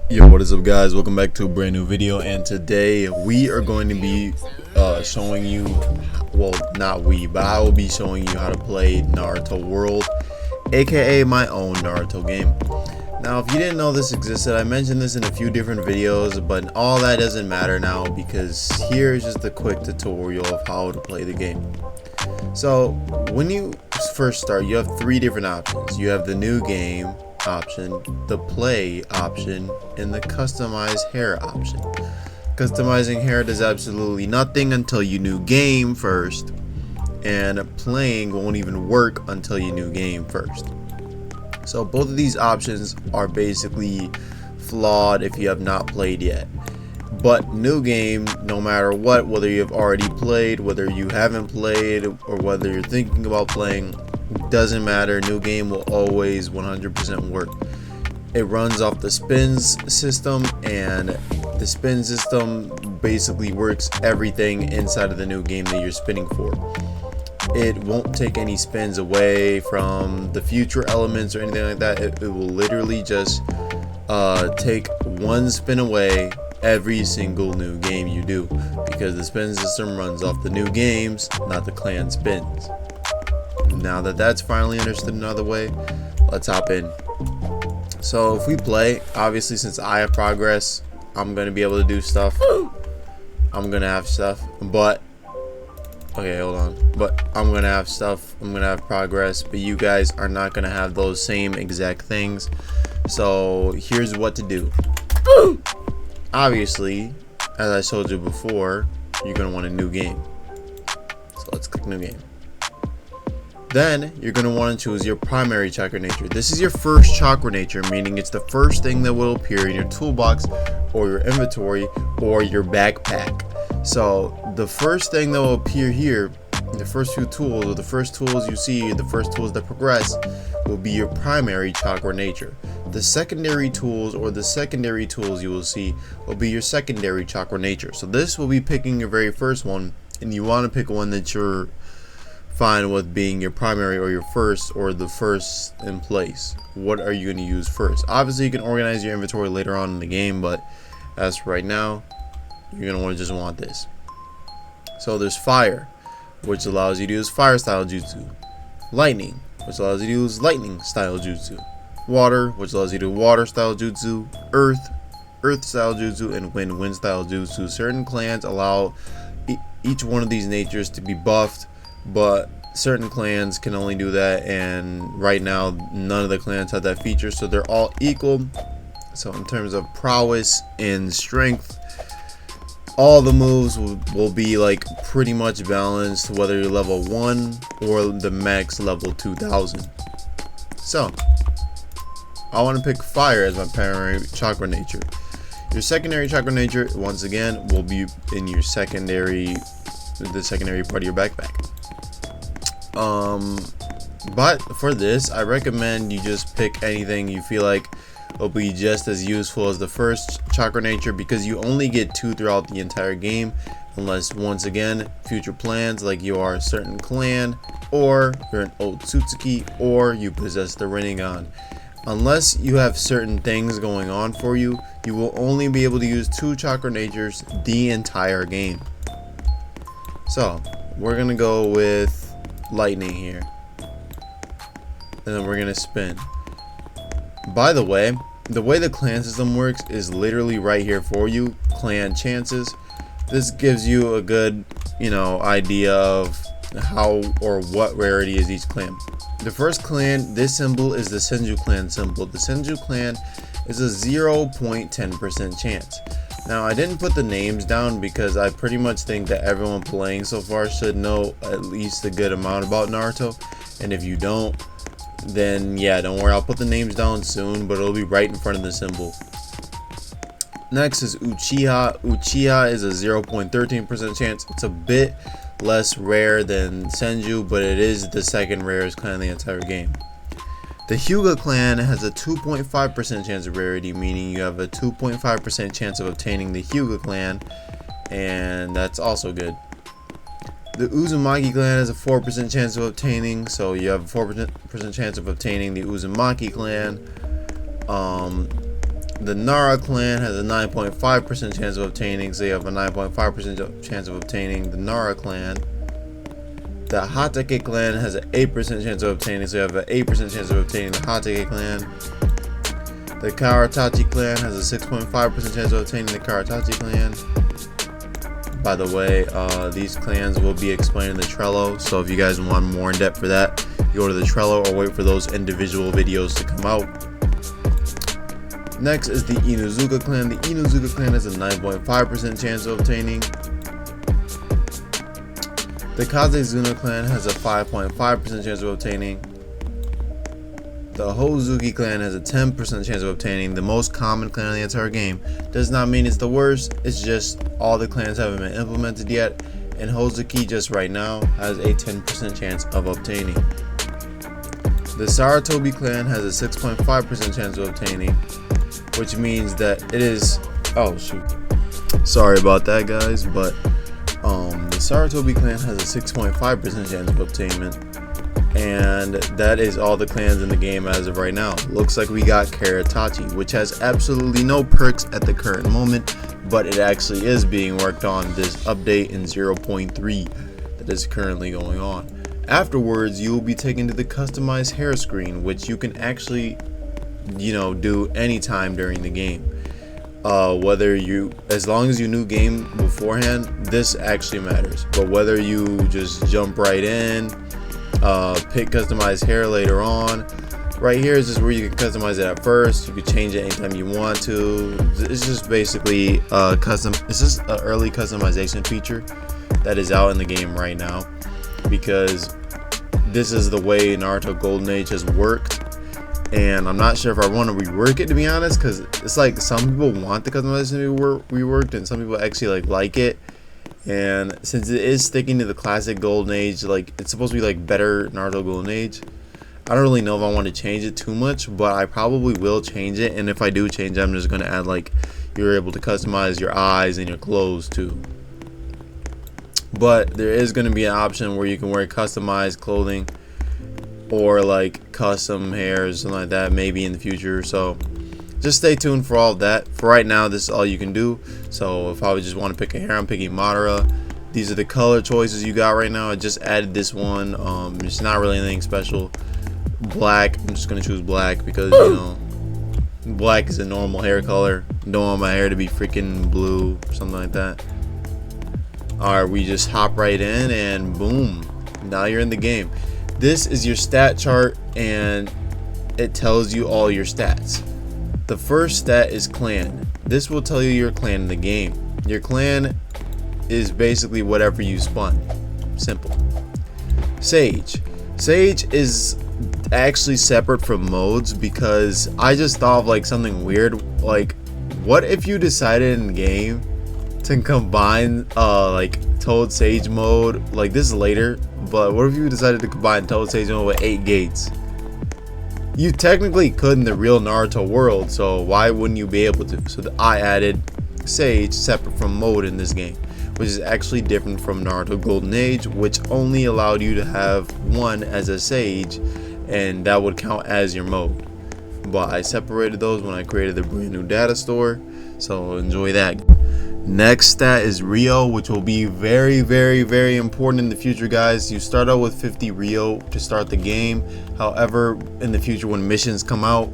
Yo, what is up guys? Welcome back to a brand new video, and today we are going to be showing you, well, not we, but I will be showing you how to play Naruto World, aka my own Naruto game. Now if you didn't know this existed, I mentioned this in a few different videos, but all that doesn't matter now because here is just a quick tutorial of how to play the game. So when you first start, you have three different options. You have the new game option, the play option, and the customize hair option. Customizing hair does absolutely nothing until you new game first, and playing won't even work until you new game first. So both of these options are basically flawed if you have not played yet. But new game, no matter what, whether you have already played, whether you haven't played, or whether you're thinking about playing, doesn't matter. New game will always 100% work. It runs off the spins system, and the spin system basically works everything inside of the new game that you're spinning for. It won't take any spins away from the future elements or anything like that. It will literally just take one spin away every single new game you do, because the spin system runs off the new games, not the clan spins. Now that that's finally understood another way, let's hop in. So if we play, obviously since I have progress, I'm gonna be able to do stuff. I'm gonna have stuff, but okay, hold on. But I'm gonna have stuff. I'm gonna have progress, but you guys are not gonna have those same exact things. So here's what to do. Obviously, as I showed you before, you're gonna want a new game. So let's click new game. Then you're going to want to choose your primary chakra nature. This is your first chakra nature, meaning it's the first thing that will appear in your toolbox or your inventory or your backpack. So the first thing that will appear here, the first few tools, or the first tools you see, the first tools that progress, will be your primary chakra nature. The secondary tools, or the secondary tools you will see, will be your secondary chakra nature. So this will be picking your very first one, and you want to pick one that you're fine with being your primary or your first, or the first in place. What are you going to use first? Obviously you can organize your inventory later on in the game, but as for right now, you're going to just want this. So there's fire, which allows you to use fire style jutsu. Lightning, which allows you to use lightning style jutsu. Water, which allows you to water style jutsu. Earth style jutsu, and wind style jutsu. Certain clans allow each one of these natures to be buffed, but certain clans can only do that, and right now none of the clans have that feature, so they're all equal. So in terms of prowess and strength, all the moves will be like pretty much balanced, whether you're level 1 or the max level 2000. So I want to pick fire as my primary chakra nature. Your secondary chakra nature, once again, will be in your the secondary part of your backpack. But for this, I recommend you just pick anything you feel like will be just as useful as the first chakra nature, because you only get 2 throughout the entire game, unless once again future plans like you are a certain clan, or you're an Otsutsuki, or you possess the Rinnegan. Unless you have certain things going on for you, you will only be able to use 2 chakra natures the entire game. So we're gonna go with lightning here, and then we're gonna spin. By the way the clan system works is literally right here for you. Clan chances. This gives you a good idea of how or what rarity is each clan. The first clan, this symbol is the Senju clan symbol. The Senju clan is a 0.10% chance. Now I didn't put the names down because I pretty much think that everyone playing so far should know at least a good amount about Naruto, and if you don't, then yeah, don't worry, I'll put the names down soon, but it'll be right in front of the symbol. Next is Uchiha. Uchiha is a 0.13% chance. It's a bit less rare than Senju, but it is the second rarest clan in the entire game. The Hyuga clan has a 2.5% chance of rarity, meaning you have a 2.5% chance of obtaining the Hyuga clan, and that's also good. The Uzumaki clan has a 4% chance of obtaining, so you have a 4% chance of obtaining the Uzumaki clan. The Nara clan has a 9.5% chance of obtaining, so you have a 9.5% chance of obtaining the Nara clan. The Hatake clan has an 8% chance of obtaining, so you have an 8% chance of obtaining the Hatake clan. The Karatachi clan has a 6.5% chance of obtaining the Karatachi clan. By the way, these clans will be explained in the Trello, so if you guys want more in depth for that, you go to the Trello or wait for those individual videos to come out. Next is the Inuzuka clan. The Inuzuka clan has a 9.5% chance of obtaining. The Kazezuna clan has a 5.5% chance of obtaining. The Hozuki clan has a 10% chance of obtaining. The most common clan in the entire game. Does not mean it's the worst, it's just all the clans haven't been implemented yet, and Hozuki just right now has a 10% chance of obtaining. The Saratobi clan has a 6.5% chance of obtaining, which means that it is, oh shoot, sorry about that guys, but the Saratobi clan has a 6.5% chance of obtainment, and that is all the clans in the game as of right now. Looks like we got Karatachi, which has absolutely no perks at the current moment, but it actually is being worked on this update in 0.3 that is currently going on. Afterwards, you will be taken to the customized hair screen, which you can actually, do anytime during the game. As long as you knew game beforehand, this actually matters. But whether you just jump right in, pick customized hair later on, right here is just where you can customize it at first. You can change it anytime you want to. It's just basically it's just an early customization feature that is out in the game right now, because this is the way Naruto Golden Age has worked. And I'm not sure if I want to rework it, to be honest, because it's like some people want the customization to be reworked and some people actually like it. And since it is sticking to the classic Golden Age, like it's supposed to be like better Naruto Golden Age, I don't really know if I want to change it too much, but I probably will change it. And if I do change it, I'm just going to add like you're able to customize your eyes and your clothes too. But there is going to be an option where you can wear customized clothing or like custom hair or something like that, maybe in the future. So just stay tuned for all of that. For right now, this is all you can do. So if I would just want to pick a hair, I'm picking Madara. These are the color choices you got right now. I just added this one. It's not really anything special. Black, I'm just gonna choose black because black is a normal hair color. Don't want my hair to be freaking blue or something like that. Alright, we just hop right in and boom, now you're in the game. This is your stat chart and it tells you all your stats. The first stat is clan. This will tell you your clan in the game. Your clan is basically whatever you spun. Simple. Sage. Sage is actually separate from modes because I just thought of like something weird. Like, what if you decided in game to combine like Toad Sage mode? Like, this is later, but what if you decided to combine Toad Sage mode with 8 gates? You technically could in the real Naruto world, so why wouldn't you be able to? So I added Sage separate from mode in this game, which is actually different from Naruto Golden Age, which only allowed you to have one as a Sage, and that would count as your mode. But I separated those when I created the brand new data store, so enjoy that. Next stat is Rio, which will be very, very, very important in the future, guys. You start out with 50 Rio to start the game. However, in the future when missions come out,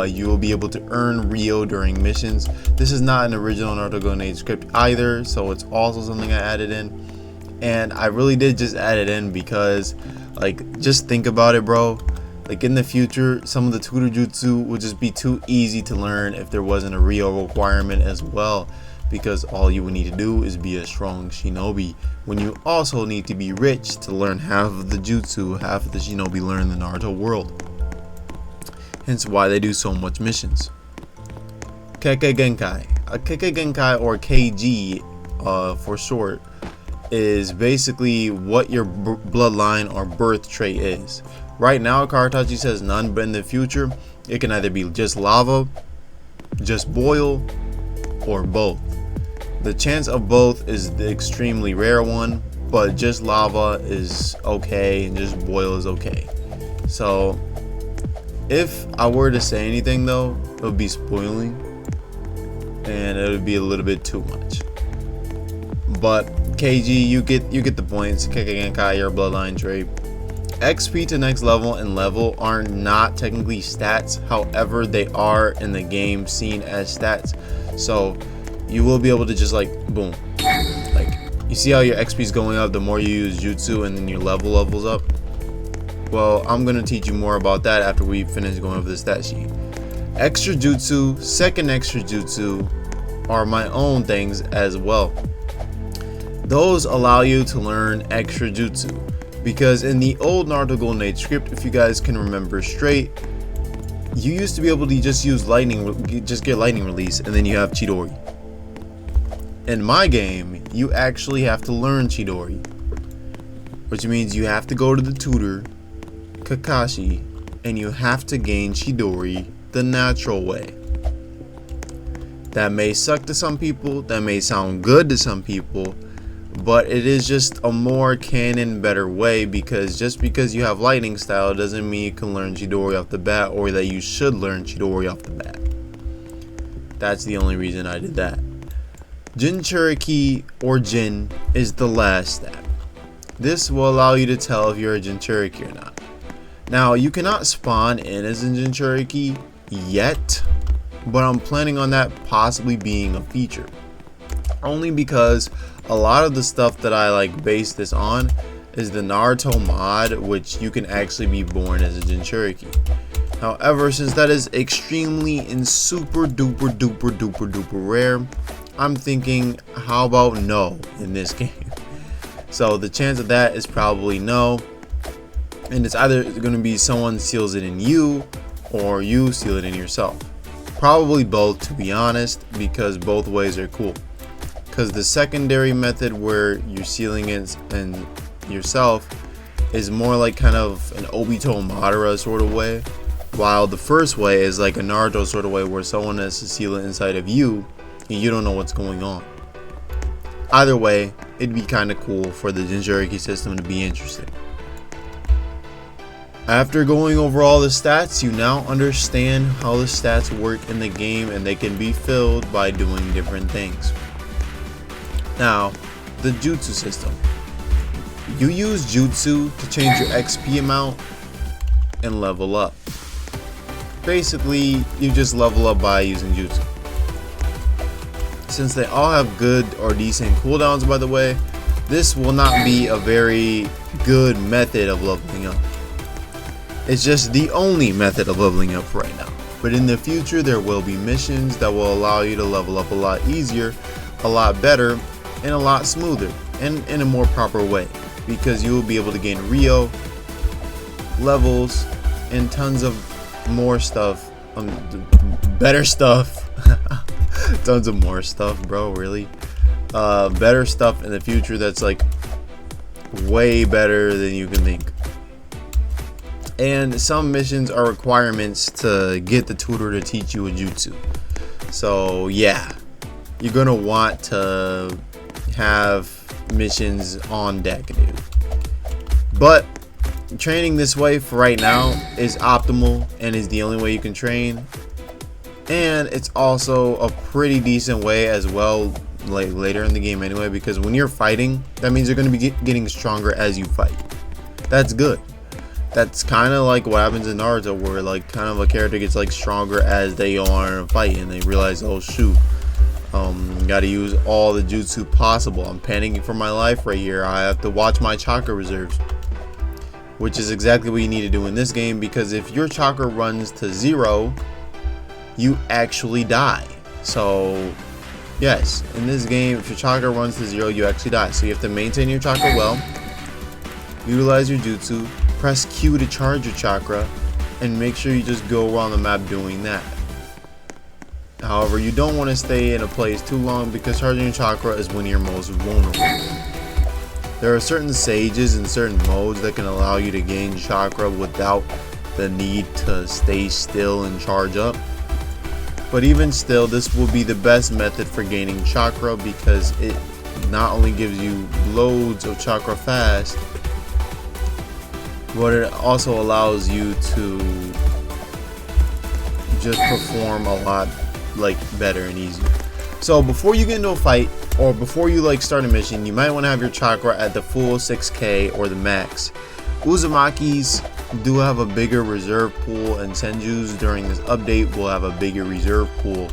you will be able to earn Rio during missions. This is not an original Naruto Golden Age script either, so it's also something I added in. And I really did just add it in because, like, just think about it, bro. Like, in the future, some of the tutor jutsu would just be too easy to learn if there wasn't a Rio requirement as well. Because all you would need to do is be a strong shinobi, when you also need to be rich to learn half of the jutsu, half of the shinobi learn in the Naruto world. Hence why they do so much missions. Kekkei Genkai. A Kekkei Genkai, or KG for short, is basically what your bloodline or birth trait is. Right now Karatachi says none, but in the future it can either be just lava, just boil, or both. The chance of both is the extremely rare one, but just lava is okay and just boil is okay. So if I were to say anything though, it would be spoiling. and it would be a little bit too much. But KG, you get the points. Kekkei your bloodline trait. XP to next level and level are not technically stats, however they are in the game seen as stats. So you will be able to just like boom, like you see how your XP is going up the more you use jutsu, and then your levels up. Well, I'm gonna teach you more about that after we finish going over the stat sheet. Extra jutsu, second extra jutsu are my own things as well. Those allow you to learn extra jutsu, because in the old Naruto Golden Age script, if you guys can remember straight, you used to be able to just use just get lightning release, and then you have Chidori. In my game, you actually have to learn Chidori, which means you have to go to the tutor, Kakashi, and you have to gain Chidori the natural way. That may suck to some people, that may sound good to some people, but it is just a more canon, better way, because just because you have lightning style doesn't mean you can learn Chidori off the bat, or that you should learn Chidori off the bat. That's the only reason I did that. Jinchuriki or Jin is the last step. This will allow you to tell if you're a Jinchuriki or not. Now, you cannot spawn in as a Jinchuriki yet, but I'm planning on that possibly being a feature. Only because a lot of the stuff that I like base this on is the Naruto mod, which you can actually be born as a Jinchuriki. However, since that is extremely and super duper rare, I'm thinking, how about no in this game? So the chance of that is probably no, and it's either going to be someone seals it in you or you seal it in yourself. Probably both, to be honest, because both ways are cool. Because the secondary method where you're sealing it and yourself is more like kind of an Obito Madara sort of way, while the first way is like a Naruto sort of way where someone has to seal it inside of you and you don't know what's going on. Either way, it'd be kind of cool for the Jinchuriki system to be interesting. After going over all the stats, you now understand how the stats work in the game, and they can be filled by doing different things. Now, the jutsu system. You use jutsu to change your XP amount and level up. Basically, you just level up by using jutsu. Since they all have good or decent cooldowns, by the way, this will not be a very good method of leveling up. It's just the only method of leveling up right now. But in the future, there will be missions that will allow you to level up a lot easier, a lot better, and a lot smoother, and in a more proper way, because you will be able to gain Rio, levels, and tons of more stuff, better stuff, tons of more stuff, bro, really, better stuff in the future that's like way better than you can think. And some missions are requirements to get the tutor to teach you a jutsu. So yeah, you're gonna want to have missions on deck, dude. But training this way for right now is optimal and is the only way you can train, and it's also a pretty decent way as well, like later in the game anyway, because when you're fighting, that means you're going to be getting stronger as you fight. That's good. That's kind of like what happens in Naruto, where like kind of a character gets like stronger as they go on in a fight, and they realize, oh shoot, gotta use all the jutsu possible. I'm panicking for my life right here. I have to watch my chakra reserves, which is exactly what you need to do in this game, because if your chakra runs to 0, you actually die. So yes, in this game, if your chakra runs to 0, you actually die. So you have to maintain your chakra well, utilize your jutsu, press Q to charge your chakra, and make sure you just go around the map doing that. However, you don't want to stay in a place too long, because charging your chakra is when you're most vulnerable. There are certain sages and certain modes that can allow you to gain chakra without the need to stay still and charge up. But even still, this will be the best method for gaining chakra, because it not only gives you loads of chakra fast, but it also allows you to just perform a lot like better and easier. So before you get into a fight, or before you like start a mission, you might want to have your chakra at the full 6k or the max. Uzumaki's do have a bigger reserve pool, and Senju's during this update will have a bigger reserve pool.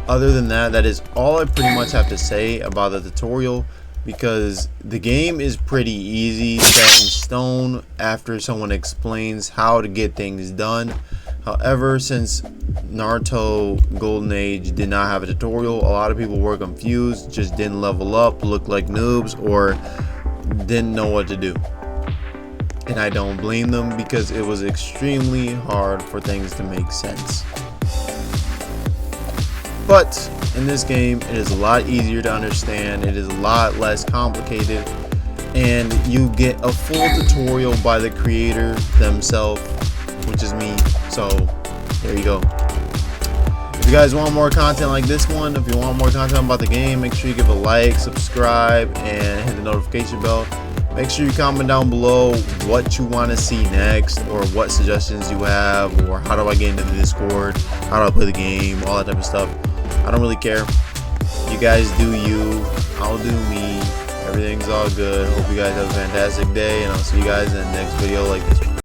Other than that, that is all I pretty much have to say about the tutorial, because the game is pretty easy, set in stone after someone explains how to get things done. However, since Naruto Golden Age did not have a tutorial, a lot of people were confused, just didn't level up, looked like noobs, or didn't know what to do. And I don't blame them, because it was extremely hard for things to make sense. But in this game, it is a lot easier to understand, it is a lot less complicated, and you get a full tutorial by the creator themselves, which is me. So there you go. If you guys want more content like this one, if you want more content about the game, make sure you give a like, subscribe, and hit the notification bell. Make sure you comment down below what you want to see next, or what suggestions you have, or how do I get into the Discord, how do I play the game, all that type of stuff. I don't really care. You guys do you, I'll do me. Everything's all good. Hope you guys have a fantastic day, and I'll see you guys in the next video like this one.